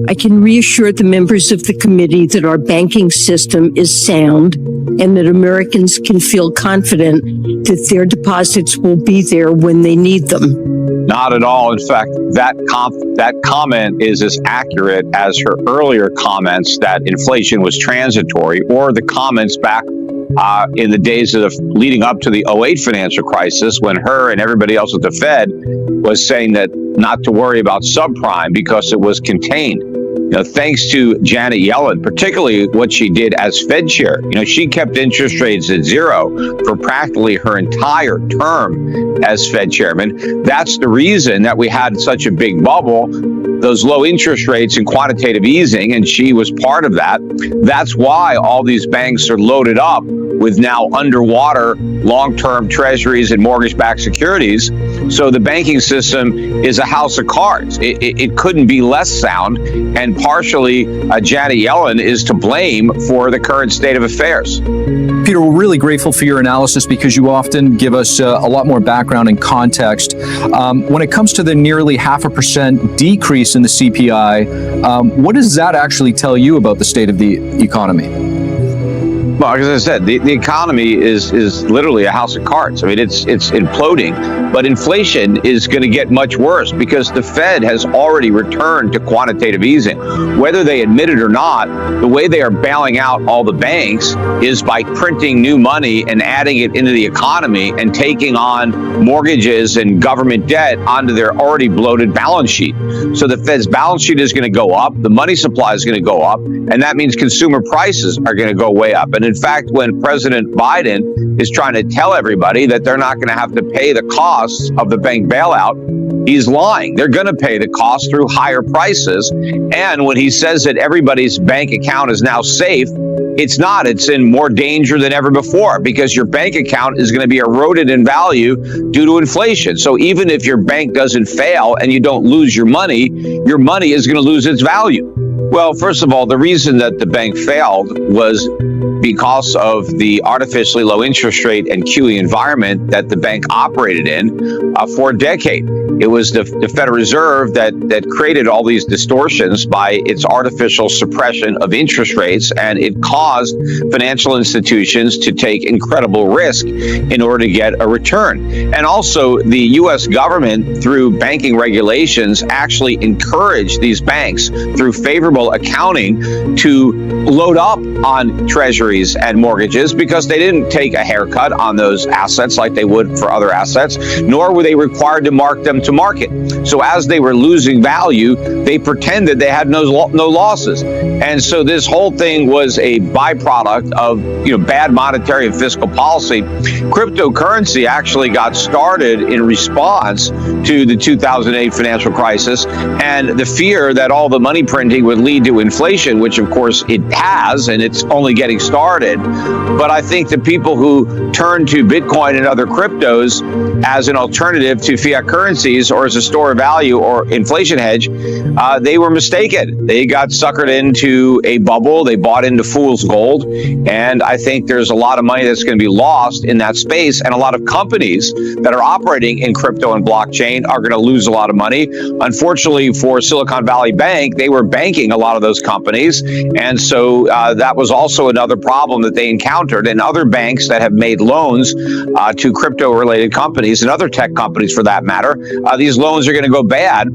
I can reassure the members of the committee that our banking system is sound and that Americans can feel confident that their deposits will be there when they need them. Not at all. In fact, that comment is as accurate as her earlier comments that inflation was transitory, or the comments back in the days of leading up to the 2008 financial crisis, when her and everybody else at the Fed was saying that not to worry about subprime because it was contained. Thanks to Janet Yellen, particularly what she did as Fed chair. She kept interest rates at zero for practically her entire term as Fed chairman. That's the reason that we had such a big bubble, those low interest rates and quantitative easing, and she was part of that. That's why all these banks are loaded up with now underwater long-term treasuries and mortgage-backed securities. So the banking system is a house of cards. It couldn't be less sound, and partially Janet Yellen is to blame for the current state of affairs. Peter, we're really grateful for your analysis because you often give us a lot more background and context. When it comes to the nearly 0.5% decrease in the CPI, what does that actually tell you about the state of the economy? Well, as I said, the economy is literally a house of cards. I mean, it's imploding, but inflation is going to get much worse because the Fed has already returned to quantitative easing. Whether they admit it or not, the way they are bailing out all the banks is by printing new money and adding it into the economy and taking on mortgages and government debt onto their already bloated balance sheet. So the Fed's balance sheet is going to go up, the money supply is going to go up, and that means consumer prices are going to go way up. And in fact, when President Biden is trying to tell everybody that they're not going to have to pay the costs of the bank bailout, he's lying. They're going to pay the cost through higher prices. And when he says that everybody's bank account is now safe, it's not. It's in more danger than ever before because your bank account is going to be eroded in value due to inflation. So even if your bank doesn't fail and you don't lose your money is going to lose its value. Well, first of all, the reason that the bank failed was because of the artificially low interest rate and QE environment that the bank operated in for a decade. It was the Federal Reserve that created all these distortions by its artificial suppression of interest rates, and it caused financial institutions to take incredible risk in order to get a return. And also, the U.S. government, through banking regulations, actually encouraged these banks through favorable accounting to load up on treasuries and mortgages because they didn't take a haircut on those assets like they would for other assets, nor were they required to mark them to market. So as they were losing value, they pretended they had no losses. And so this whole thing was a byproduct of bad monetary and fiscal policy. Cryptocurrency actually got started in response to the 2008 financial crisis and the fear that all the money printing would lead to inflation, which of course it has, and it's only getting started. But I think the people who turn to Bitcoin and other cryptos as an alternative to fiat currencies or as a store of value or inflation hedge, they were mistaken. They got suckered into a bubble. They bought into fool's gold. And I think there's a lot of money that's going to be lost in that space. And a lot of companies that are operating in crypto and blockchain are going to lose a lot of money. Unfortunately for Silicon Valley Bank, they were banking a lot of those companies. And so that was also another problem that they encountered. And other banks that have made loans to crypto-related companies and other tech companies for that matter, these loans are going to go bad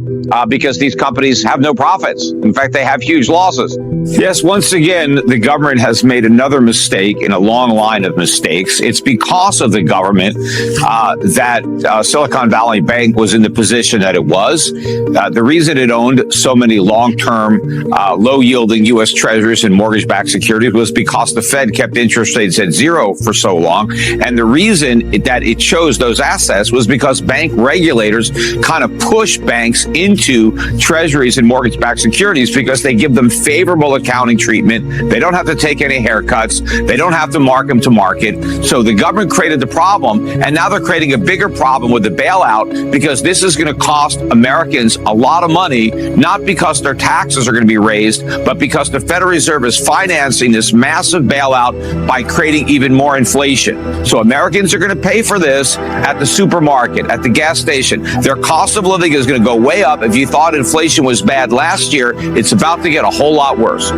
because these companies have no profits. In fact, they have huge losses. Yes, once again, the government has made another mistake in a long line of mistakes. It's because of the government that Silicon Valley Bank was in the position that it was. The reason it owned so many long-term, low-yielding U.S. Treasuries and mortgage-backed securities was because the Fed kept interest rates at zero for so long. And the reason that it chose those assets was because bank regulators kind of push banks into treasuries and mortgage-backed securities because they give them favorable accounting treatment. They don't have to take any haircuts. They don't have to mark them to market. So the government created the problem, and now they're creating a bigger problem with the bailout because this is going to cost Americans a lot of money, not because their taxes are going to be raised, but because the Federal Reserve is financing this massive bailout by creating even more inflation. So Americans are going to pay for this at the supermarket, at the gas station. They're Their cost of living is going to go way up. If you thought inflation was bad last year, it's about to get a whole lot worse.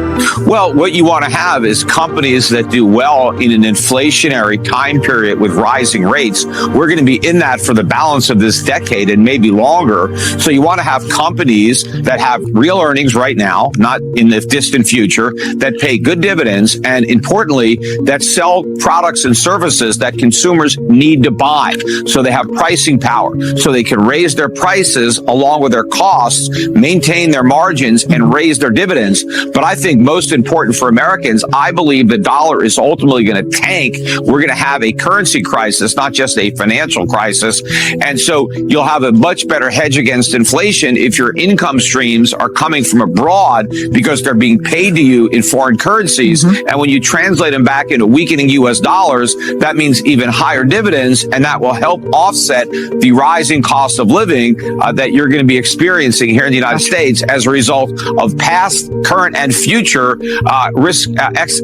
Well, what you want to have is companies that do well in an inflationary time period with rising rates. We're going to be in that for the balance of this decade and maybe longer. So you want to have companies that have real earnings right now, not in the distant future, that pay good dividends, and importantly, that sell products and services that consumers need to buy. So they have pricing power, so they can raise their prices along with their costs, maintain their margins, and raise their dividends. But I think most important for Americans, I believe the dollar is ultimately going to tank. We're going to have a currency crisis, not just a financial crisis. And so you'll have a much better hedge against inflation if your income streams are coming from abroad because they're being paid to you in foreign currencies. And when you translate them back into weakening U.S. dollars, that means even higher dividends, and that will help offset the rising cost of living that you're going to be experiencing here in the United States as a result of past, current, and future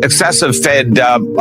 excessive Fed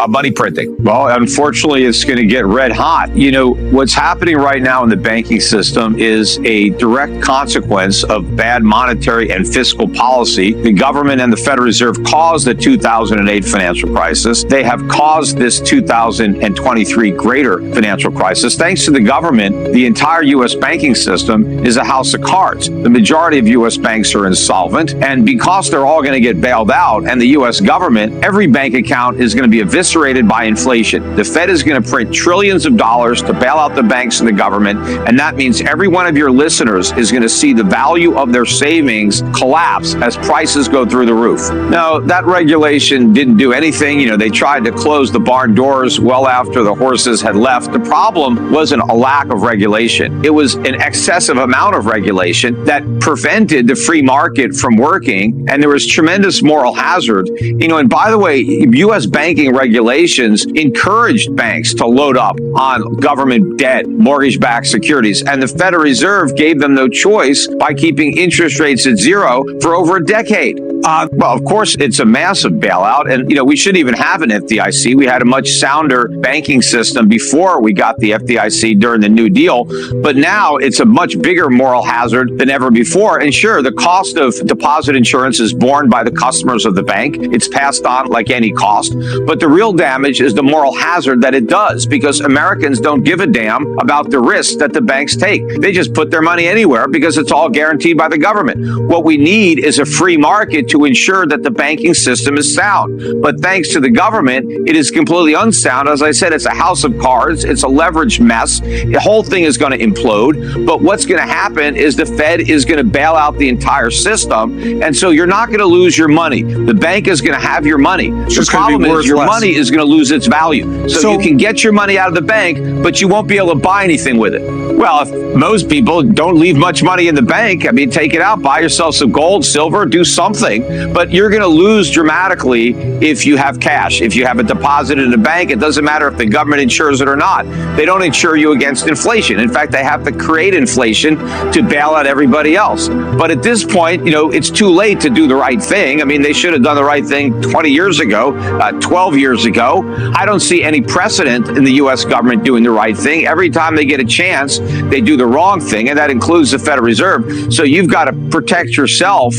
money printing. Well, unfortunately, it's going to get red hot. You know, what's happening right now in the banking system is a direct consequence of bad monetary and fiscal policy. The government and the Federal Reserve caused the 2008 financial crisis. They have caused this 2023 greater financial crisis. Thanks to the government, the entire U.S. banking system is a house of cards. The majority of U.S. banks are insolvent, and because they're all going to get bailed out, and the U.S. government, every bank account is going to be eviscerated by inflation. The Fed is going to print trillions of dollars to bail out the banks and the government, and that means every one of your listeners is going to see the value of their savings collapse as prices go through the roof. Now, that regulation didn't do anything. You know, they tried to close the barn doors well after the horses had left. The problem wasn't a lack of regulation. It was an excessive amount of regulation that prevented the free market from working, and there was tremendous moral hazard. You know, and by the way, U.S. banking regulations encouraged banks to load up on government debt, mortgage-backed securities, and the Federal Reserve gave them no choice by keeping interest rates at zero for over a decade. Well, of course, it's a massive bailout, and, you know, we shouldn't even have an FDIC. We had a much sounder banking system before we got the FDIC during the New Deal, but now it's a much bigger moral hazard than ever before. And sure, the cost of deposit insurance is borne by the customers of the bank. It's passed on like any cost, but the real damage is the moral hazard that it does, because Americans don't give a damn about the risks that the banks take. They just put their money anywhere because it's all guaranteed by the government. What we need is a free market to ensure that the banking system is sound. But thanks to the government, it is completely unsound. As I said, it's a house of cards. It's a leveraged mess. The whole thing is going to implode. But what's going to happen is the Fed is going to bail out the entire system. And so you're not going to lose your money. The bank is going to have your money. The problem is your money is going to lose its value. So you can get your money out of the bank, but you won't be able to buy anything with it. Well, if most people don't leave much money in the bank, I mean, take it out, buy yourself some gold, silver, do something. But you're going to lose dramatically if you have cash. If you have a deposit in a bank, it doesn't matter if the government insures it or not. They don't insure you against inflation. In fact, they have to create inflation to bail out everybody else. But at this point, you know, it's too late to do the right thing. I mean, they should have done the right thing 20 years ago, 12 years ago. I don't see any precedent in the U.S. government doing the right thing. Every time they get a chance, they do the wrong thing, and that includes the Federal Reserve. So you've got to protect yourself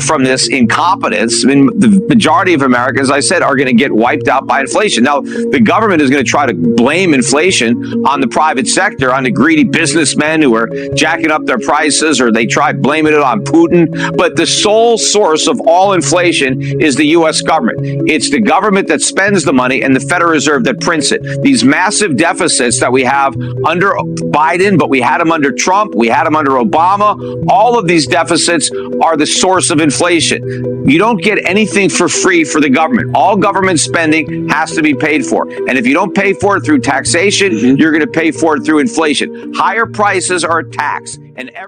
from this incompetence. I mean, the majority of Americans, as I said, are going to get wiped out by inflation. Now, the government is going to try to blame inflation on the private sector, on the greedy businessmen who are jacking up their prices, or they try blaming it on Putin. But the sole source of all inflation is the U.S. government. It's the government that spends the money and the Federal Reserve that prints it. These massive deficits that we have under Biden, but we had them under Trump, we had them under Obama. All of these deficits are the source of inflation. You don't get anything for free for the government. All government spending has to be paid for. And if you don't pay for it through taxation, you're going to pay for it through inflation. Higher prices are a tax. And every